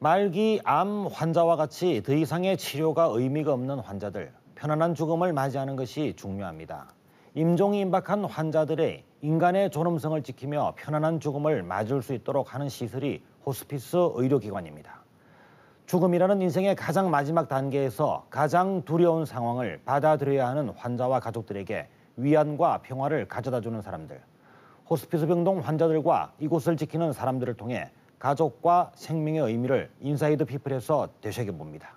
말기 암 환자와 같이 더 이상의 치료가 의미가 없는 환자들, 편안한 죽음을 맞이하는 것이 중요합니다. 임종이 임박한 환자들의 인간의 존엄성을 지키며 편안한 죽음을 맞을 수 있도록 하는 시설이 호스피스 의료기관입니다. 죽음이라는 인생의 가장 마지막 단계에서 가장 두려운 상황을 받아들여야 하는 환자와 가족들에게 위안과 평화를 가져다주는 사람들. 호스피스 병동 환자들과 이곳을 지키는 사람들을 통해 가족과 생명의 의미를 인사이드 피플에서 되새겨봅니다.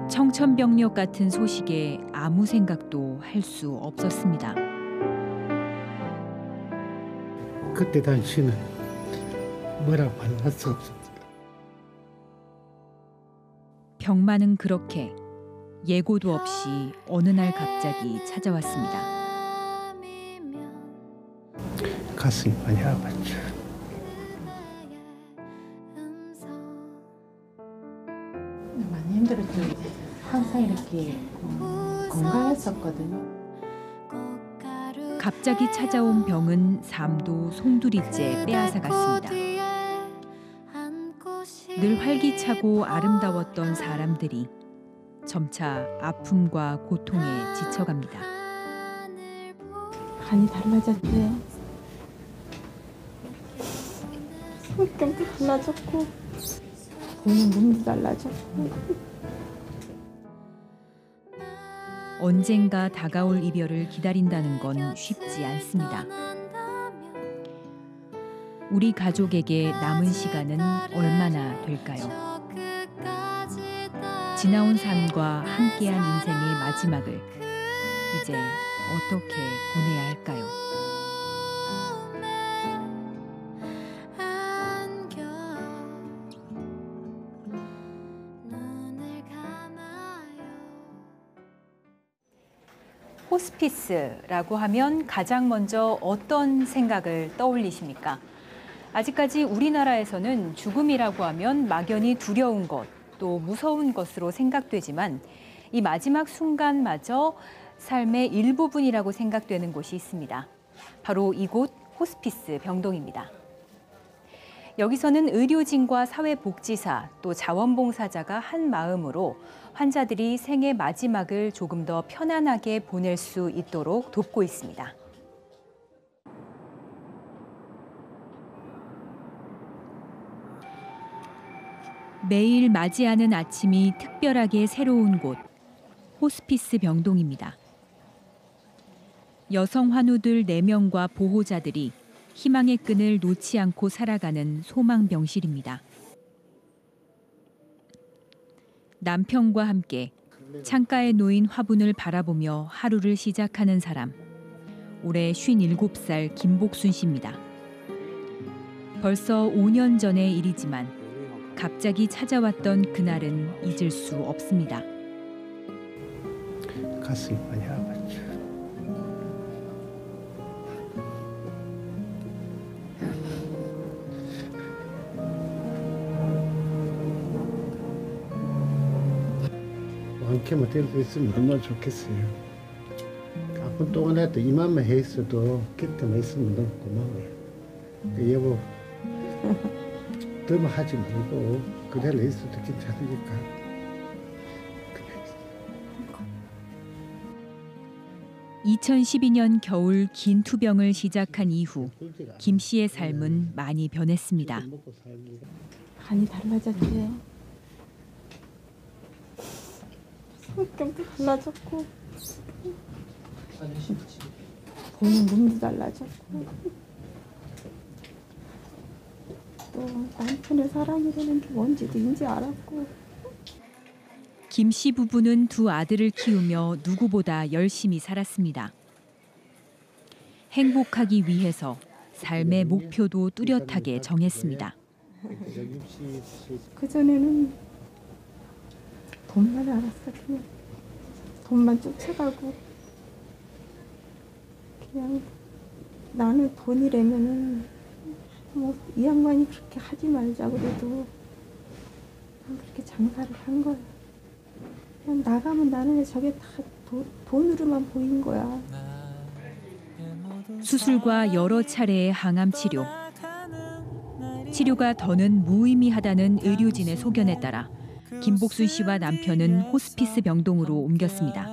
청천벽력 같은 소식에 아무 생각도 할 수 없었습니다. 그때 당시는 뭐라고 할 수 없었어요. 병만은 그렇게 예고도 없이 어느 날 갑자기 찾아왔습니다. 가슴이 많이 아팠죠. 많이 힘들었죠. 항상 이렇게 건강했었거든요. 갑자기 찾아온 병은 삶도 송두리째 빼앗아갔습니다. 늘 활기차고 아름다웠던 사람들이 점차 아픔과 고통에 지쳐갑니다. 간이 달라졌고요. 성격도 달라졌고 보는 눈도 달라졌고. 언젠가 다가올 이별을 기다린다는 건 쉽지 않습니다. 우리 가족에게 남은 시간은 얼마나 될까요? 지나온 삶과 함께한 인생의 마지막을 이제 어떻게 보내야 할까요? 호스피스라고 하면 가장 먼저 어떤 생각을 떠올리십니까? 아직까지 우리나라에서는 죽음이라고 하면 막연히 두려운 것, 또 무서운 것으로 생각되지만 이 마지막 순간마저 삶의 일부분이라고 생각되는 곳이 있습니다. 바로 이곳 호스피스 병동입니다. 여기서는 의료진과 사회복지사 또 자원봉사자가 한 마음으로 환자들이 생의 마지막을 조금 더 편안하게 보낼 수 있도록 돕고 있습니다. 매일 맞이하는 아침이 특별하게 새로운 곳, 호스피스 병동입니다. 여성 환우들 4명과 보호자들이 희망의 끈을 놓지 않고 살아가는 소망병실입니다. 남편과 함께 창가에 놓인 화분을 바라보며 하루를 시작하는 사람, 올해 57살 김복순 씨입니다. 벌써 5년 전의 일이지만 갑자기 찾아왔던 그날은 잊을 수 없습니다. 가슴이 많이 아팠죠. 많게만 데리고 있으면 얼마나 좋겠어요. 아픈 동안에도 이만만 해 있어도 곁에만 있으면 너무 고마워요. 여보, 더만 하지 말고 그대로 있어도 괜찮으니까. 2012년 겨울 긴 투병을 시작한 이후 김 씨의 삶은 많이 변했습니다. 간이 달라졌죠. 성격도 달라졌고 보는 눈도 달라졌고 또 남편의 사랑이라는 게 뭔지도 이제 알았고. 김 씨 부부는 두 아들을 키우며 누구보다 열심히 살았습니다. 행복하기 위해서 삶의 목표도 뚜렷하게 정했습니다. 그전에는 돈만 알았어. 그냥 돈만 쫓아가고 그냥 나는 돈이라면은 뭐 이 양반이 그렇게 하지 말자 그래도 그렇게 장사를 한 거야. 그냥 나가면 나는 저게 다 돈으로만 보인 거야. 수술과 여러 차례의 항암 치료. 치료가 더는 무의미하다는 의료진의 소견에 따라 김복순 씨와 남편은 호스피스 병동으로 옮겼습니다.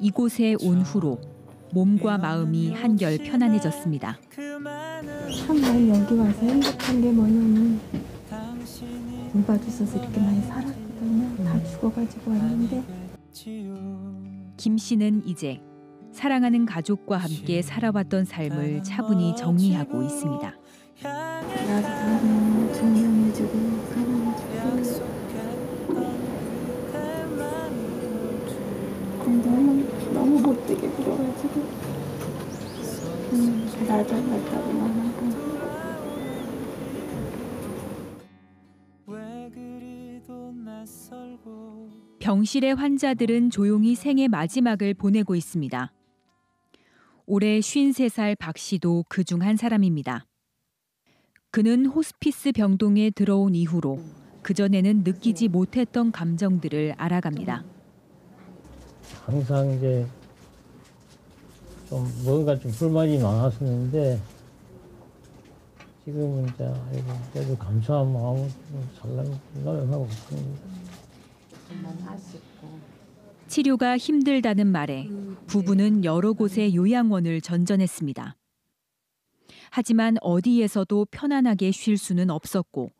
이곳에 온 후로 몸과 마음이 한결 편안해졌습니다. 참 난 여기 와서 행복한 게 뭐냐면 돌봐주셔서 이렇게 많이 살았거든요. 다 죽어가지고 왔는데. 김 씨는 이제 사랑하는 가족과 함께 살아왔던 삶을 차분히 정리하고 있습니다. 나도 존경해주고 사랑해주고 너무 못되게 굴어가지고 나도 말다고만 하고. 병실의 환자들은 조용히 생의 마지막을 보내고 있습니다. 올해 53살 박 씨도 그중 한 사람입니다. 그는 호스피스 병동에 들어온 이후로 그전에는 느끼지 못했던 감정들을 알아갑니다. 항상 이제 좀 뭔가 좀 불만이 많았었는데 지금은 이제 아이고 그래도 감사한 마음으로 살라고 있습니다. 치료가 힘들다는 말에 부부는 여러 곳의 요양원을 전전했습니다. 하지만 어디에서도 편안하게 쉴 수는 없었고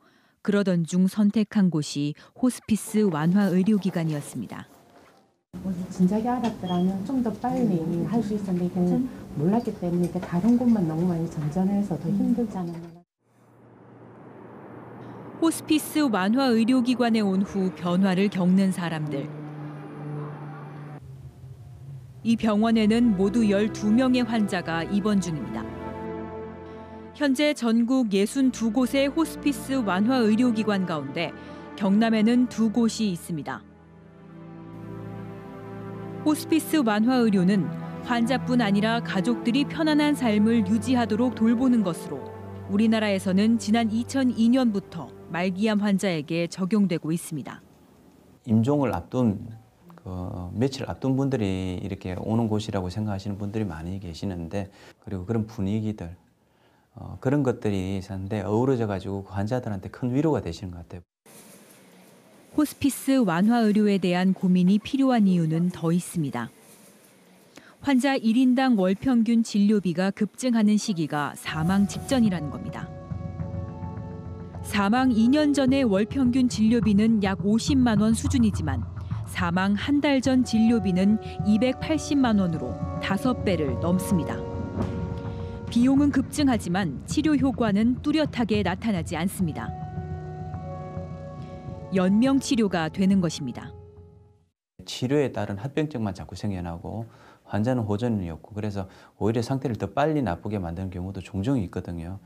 그러던 중 선택한 곳이 호스피스 완화 의료기관이었습니다. 진작에 알았더라면 좀 더 빨리 할 수 있었는데 이건 몰랐기 때문에 다른 곳만 너무 많이 전전해서 더 힘들잖아요. 호스피스 완화 의료기관에 온 후 변화를 겪는 사람들. 이 병원에는 모두 12명의 환자가 입원 중입니다. 현재 전국 62곳의 호스피스 완화 의료기관 가운데 경남에는 2곳이 있습니다. 호스피스 완화 의료는 환자뿐 아니라 가족들이 편안한 삶을 유지하도록 돌보는 것으로 우리나라에서는 지난 2002년부터 말기암 환자에게 적용되고 있습니다. 임종을 앞둔 며칠 앞둔 분들이 이렇게 오는 곳이라고 생각하시는 분들이 많이 계시는데 그리고 그런 분위기들 그런 것들이 있었는데 어우러져 가지고 환자들한테 큰 위로가 되시는 것 같아요. 호스피스 완화 의료에 대한 고민이 필요한 이유는 더 있습니다. 환자 1인당 월 평균 진료비가 급증하는 시기가 사망 직전이라는 겁니다. 사망 2년 전의 월 평균 진료비는 약 50만 원 수준이지만 사망 한 달 전 진료비는 280만 원으로 5배를 넘습니다. 비용은 급증하지만 치료 효과는 뚜렷하게 나타나지 않습니다. 연명 치료가 되는 것입니다. 치료에 따른 합병증만 자꾸 생겨나고 환자는 호전이 없고 그래서 오히려 상태를 더 빨리 나쁘게 만드는 경우도 종종 있거든요.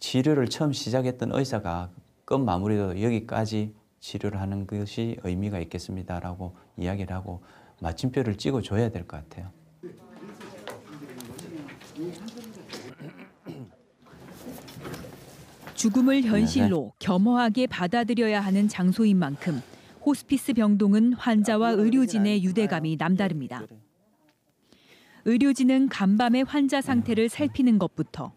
치료를 처음 시작했던 의사가 끝 마무리도 여기까지 치료를 하는 것이 의미가 있겠습니다라고 이야기를 하고 마침표를 찍어줘야 될 것 같아요. 죽음을 현실로 겸허하게 받아들여야 하는 장소인 만큼 호스피스 병동은 환자와 의료진의 유대감이 남다릅니다. 의료진은 간밤에 환자 상태를 살피는 것부터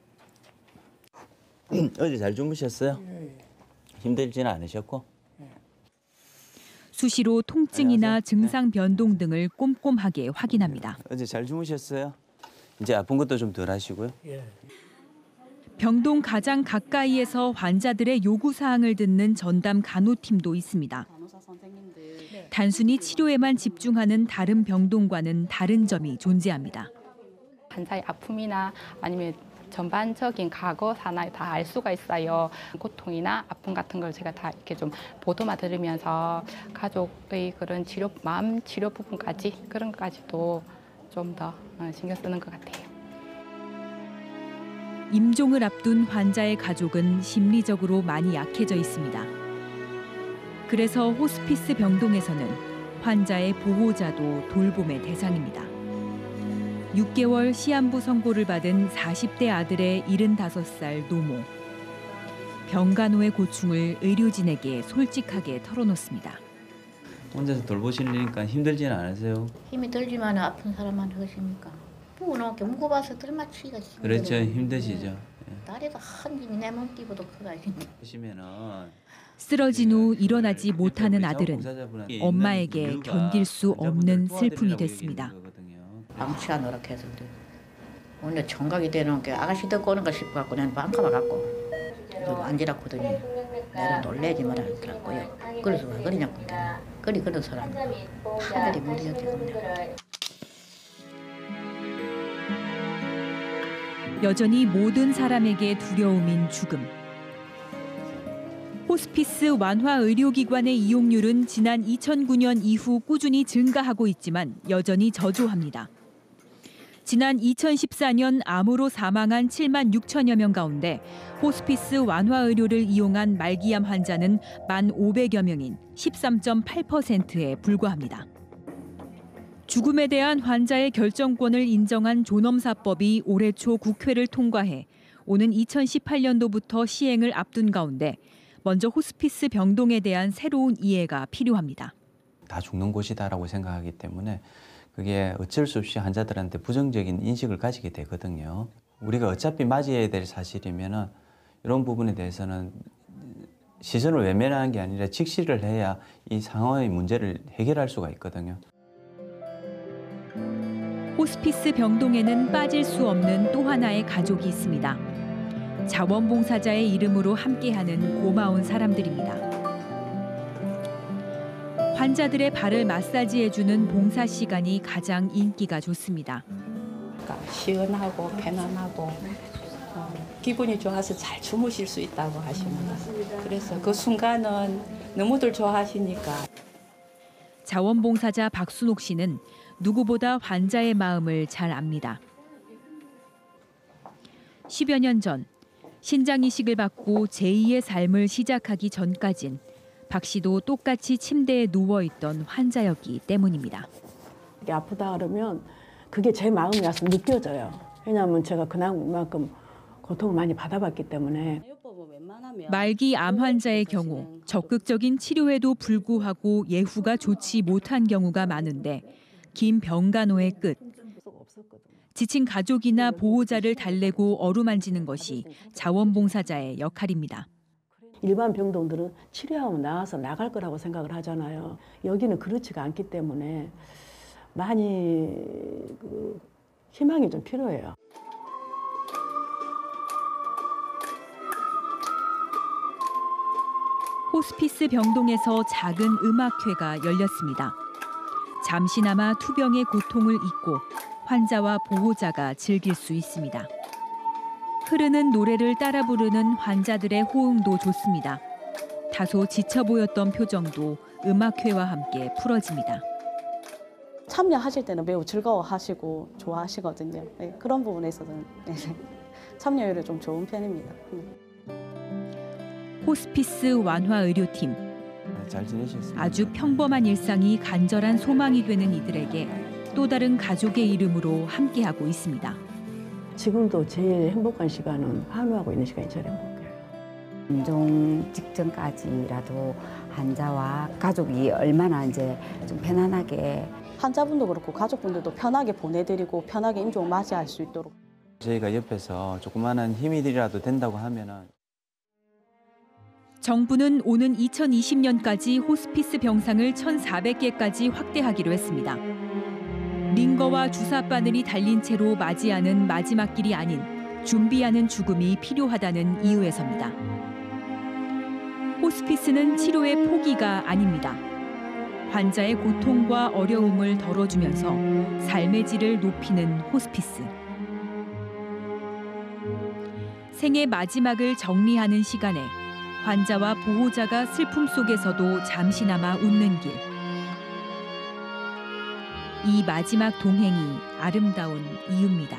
어제 잘 주무셨어요? 힘들지는 않으셨고? 수시로 통증이나 증상 변동 등을 꼼꼼하게 확인합니다. 어제 잘 주무셨어요? 이제 아픈 것도 좀 덜 하시고요. 병동 가장 가까이에서 환자들의 요구사항을 듣는 전담 간호팀도 있습니다. 단순히 치료에만 집중하는 다른 병동과는 다른 점이 존재합니다. 환자의 아픔이나 아니면 전반적인 과거 사나 다 알 수가 있어요. 고통이나 아픔 같은 걸 제가 다 이렇게 좀 보도만 들으면서 가족의 그런 마음 치료 부분까지 그런 것까지도 좀 더 신경 쓰는 것 같아요. 임종을 앞둔 환자의 가족은 심리적으로 많이 약해져 있습니다. 그래서 호스피스 병동에서는 환자의 보호자도 돌봄의 대상입니다. 6개월 시한부 선고를 받은 40대 아들의 75살 노모. 병간호의 고충을 의료진에게 솔직하게 털어놓습니다. 혼자서 돌보시니까 힘들지는 않으세요? 힘이 들지만 아픈 사람만 하십니까? 부모님께 묵어봐서 들맞추기가 힘들어요. 그렇죠. 힘드시죠. 다리도 한 힘이 내 몸띠보다 크다. 보시면은 쓰러진 후 일어나지 못하는 아들은 엄마에게 견딜 수 없는 슬픔이 됐습니다. 방치가 노력했는데 오늘 청각이 되는 게 아가씨 듣고 오는 거 싶어갖고 난 방가봐 갖고 앉으라고더니 내가 놀래지 마라 그랬고요. 그래서 왜 그러냐고 그런 사람 하늘이 문제였대요. 여전히 모든 사람에게 두려움인 죽음. 호스피스 완화 의료기관의 이용률은 지난 2009년 이후 꾸준히 증가하고 있지만 여전히 저조합니다. 지난 2014년 암으로 사망한 7만 6천여 명 가운데 호스피스 완화 의료를 이용한 말기암 환자는 1,500여 명인 13.8%에 불과합니다. 죽음에 대한 환자의 결정권을 인정한 존엄사법이 올해 초 국회를 통과해 오는 2018년도부터 시행을 앞둔 가운데 먼저 호스피스 병동에 대한 새로운 이해가 필요합니다. 다 죽는 곳이다라고 생각하기 때문에 그게 어쩔 수 없이 환자들한테 부정적인 인식을 가지게 되거든요. 우리가 어차피 맞이해야 될 사실이면은 이런 부분에 대해서는 시선을 외면하는 게 아니라 직시를 해야 이 상황의 문제를 해결할 수가 있거든요. 호스피스 병동에는 빠질 수 없는 또 하나의 가족이 있습니다. 자원봉사자의 이름으로 함께하는 고마운 사람들입니다. 환자들의 발을 마사지해주는 봉사 시간이 가장 인기가 좋습니다. 그러니까 시원하고 편안하고 기분이 좋아서 잘 주무실 수 있다고 하십니다. 그래서 그 순간은 너무들 좋아하시니까. 자원봉사자 박순옥 씨는 누구보다 환자의 마음을 잘 압니다. 10여 년 전 신장 이식을 받고 제2의 삶을 시작하기 전까진 박 씨도 똑같이 침대에 누워있던 환자였기 때문입니다. 아프다 그러면 그게 제 마음이 와서 느껴져요. 왜냐하면 제가 그만큼 고통을 많이 받아봤기 때문에. 말기 암 환자의 경우 적극적인 치료에도 불구하고 예후가 좋지 못한 경우가 많은데 긴 병간호의 끝. 지친 가족이나 보호자를 달래고 어루만지는 것이 자원봉사자의 역할입니다. 일반 병동들은 치료하면 나와서 나갈 거라고 생각을 하잖아요. 여기는 그렇지가 않기 때문에 많이 희망이 좀 필요해요. 호스피스 병동에서 작은 음악회가 열렸습니다. 잠시나마 투병의 고통을 잊고 환자와 보호자가 즐길 수 있습니다. 흐르는 노래를 따라 부르는 환자들의 호응도 좋습니다. 다소 지쳐 보였던 표정도 음악회와 함께 풀어집니다. 참여하실 때는 매우 즐거워하시고 좋아하시거든요. 네, 그런 부분에서는 참여율이 좀 좋은 편입니다. 호스피스 완화 의료팀. 잘 지내셨습니까? 아주 평범한 일상이 간절한 소망이 되는 이들에게 또 다른 가족의 이름으로 함께하고 있습니다. 지금도 제일 행복한 시간은 환호하고 있는 시간이 제일 행복해요. 임종 직전까지라도 환자와 가족이 얼마나 이제 좀 편안하게 환자분도 그렇고 가족분들도 편하게 보내드리고 편하게 임종을 맞이할 수 있도록 저희가 옆에서 조그마한 힘이라도 된다고 하면은 정부는 오는 2020년까지 호스피스 병상을 1,400개까지 확대하기로 했습니다. 링거와 주사 바늘이 달린 채로 맞이하는 마지막 길이 아닌 준비하는 죽음이 필요하다는 이유에서입니다. 호스피스는 치료의 포기가 아닙니다. 환자의 고통과 어려움을 덜어주면서 삶의 질을 높이는 호스피스. 생의 마지막을 정리하는 시간에 환자와 보호자가 슬픔 속에서도 잠시나마 웃는 길. 이 마지막 동행이 아름다운 이유입니다.